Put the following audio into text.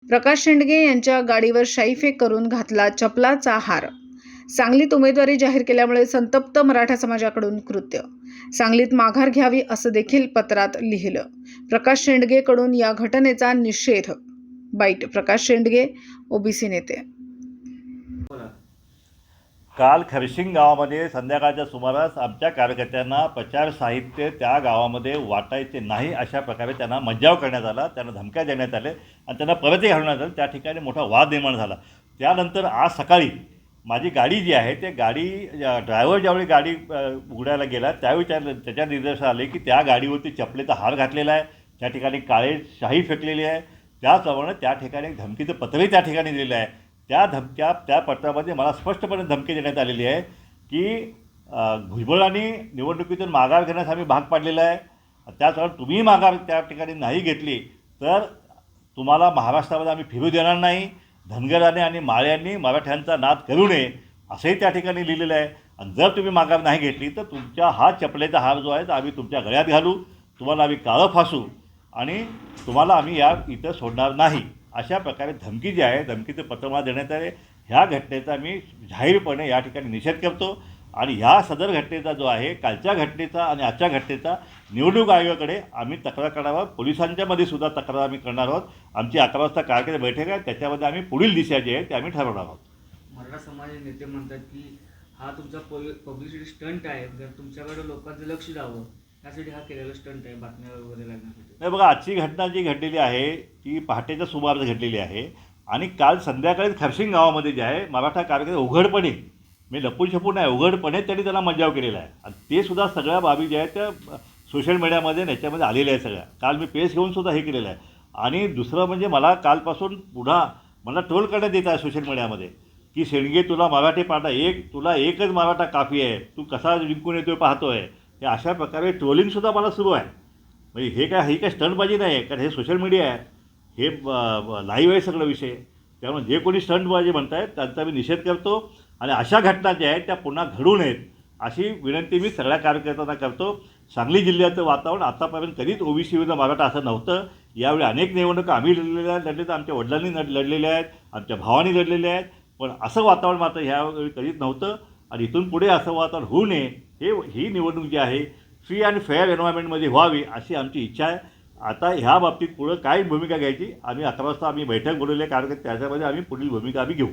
प्रकाश शेंडगे यांच्या गाडीवर शाईफेक करून घातला चपलाचा हार. सांगलीत उमेदवारी जाहीर केल्यामुळे संतप्त मराठा समाजाकडून कृत्य. सांगलीत माघार घ्यावी असं देखील पत्रात लिहिलं. प्रकाश शेंडगेकडून या घटनेचा निषेध. बाईट. प्रकाश शेंडगे, ओबीसी नेते. काल खरशिंग गावामध्ये संध्याकाळच्या सुमारास आमच्या कार्यकर्त्यांना प्रचार साहित्य त्या गावामध्ये वाटायचे नाही अशा प्रकारे त्यांना मज्जाव करण्यात आला, त्यांना धमक्या देण्यात आले आणि त्यांना परतही घालवण्यात आलं. त्या ठिकाणी मोठा वाद निर्माण झाला. त्यानंतर आज सकाळी माझी गाडी जी आहे ते गाडी ड्रायव्हर ज्यावेळी गाडी उघडायला गेला त्यावेळी त्याच्या निर्देश आले की त्या गाडीवरती चपलेचा हार घातलेला आहे, त्या ठिकाणी काळे शाही फेकलेली आहे. त्याचप्रमाणे त्या ठिकाणी धमकीचं पत्रही त्या ठिकाणी दिलेलं आहे. त्या पत्रामध्ये मला स्पष्टपणे धमकी देण्यात आलेली आहे की भुजबळांनी निवडणुकीतून माघार घेण्यास आम्ही भाग पाडलेला आहे. त्याचप्रमाणे तुम्ही माघार त्या ठिकाणी नाही घेतली तर तुम्हाला महाराष्ट्रामध्ये आम्ही फिरू देणार नाही. धनगरांनी आणि माळ्यांनी मराठ्यांचा नाद करू नये असंही त्या ठिकाणी लिहिलेलं आहे. आणि जर तुम्ही माघार नाही घेतली तर तुमच्या हा चपलेचा हार जो आहे तो आम्ही तुमच्या गळ्यात घालू, तुम्हाला आम्ही काळं फासू आणि तुम्हाला आम्ही इथं सोडणार नाही अशा प्रकारे धमकी जी आहे, धमकीचं पत्र मला देण्यात आले. ह्या घटनेचा मी जाहीरपणे या ठिकाणी निषेध करतो आणि ह्या सदर घटनेचा जो आहे, कालच्या घटनेचा आणि आजच्या घटनेचा निवडणूक आयोगाकडे आम्ही तक्रार करणार आहोत. पोलिसांच्यामध्ये सुद्धा तक्रार आम्ही करणार आहोत. आमची 11 वाजता कार्यक्रम बैठक आहे, त्याच्यामध्ये आम्ही पुढील दिशा जी आहे ते आम्ही ठरवणार आहोत. मराठा समाजाचे नेते म्हणतात की हा तुमचा पब्लिसिटी स्टंट आहे, जर तुमच्याकडे लोकांचं लक्ष द्यावं त्यासाठी हा केलेला स्टंट आहे, बातम्या वगैरे लागण्यासाठी. नाही बघा, आजची घटना जी घडलेली आहे ती पहाटेच्या सुमारास घडलेली आहे आणि काल संध्याकाळी खरशिंग गावामध्ये जे आहे मराठा कार्यकर्ते उघडपणे, मी लपून छपून नाही, उघडपणे त्यांनी त्याला मज्जाव केलेला आहे. आणि ते सुद्धा सगळ्या बाबी ज्या आहेत त्या सोशल मीडियामध्ये याच्यामध्ये आलेल्या आहे सगळ्या. काल मी पेस घेऊन सुद्धा हे केलेलं आहे. आणि दुसरं म्हणजे मला कालपासून पुन्हा मला ट्रोल करण्यात येत आहे सोशल मीडियामध्ये की शेंडगे तुला मराठी पाठा, तुला एकच मराठा काफी आहे, तू कसा जिंकून येतोय पाहतो आहे. हे अशा प्रकारे ट्रोलिंगसुद्धा मला सुरू आहे. म्हणजे ही काय स्टंटबाजी नाही आहे, कारण हे सोशल मीडिया आहे, हे लाईव्ह आहे सगळं विषय. त्यामुळे जे कोणी स्टंटबाजी म्हणत आहेत त्यांचा मी निषेध करतो आणि अशा घटना ज्या आहेत त्या पुन्हा घडू नयेत अशी विनंती मी सगळ्या कार्यकर्त्यांना करतो. सांगली जिल्ह्याचं वातावरण आतापर्यंत कधीच ओबीसी विरुद्ध मराठा असं नव्हतं. यावेळी अनेक निवडणुका आम्ही लढलेल्या, आमच्या वडिलांनी लढलेल्या आहेत, आमच्या भावांनी लढलेल्या आहेत, पण असं वातावरण मात्र ह्यावेळी कधीच नव्हतं. आणि इथून पुढे असं वातावरण होऊ नये, ही निवडणूक जी आहे फ्री आणि फेअर एन्व्हायरमेंटमध्ये व्हावी अशी आमची इच्छा आहे. आता ह्या बाबतीत पुढं काय भूमिका घ्यायची, आम्ही 11 वाजता आम्ही बैठक बोलवली आहे कार्यकर्ते, त्याच्यामध्ये आम्ही पुढील भूमिका आम्ही घेऊ.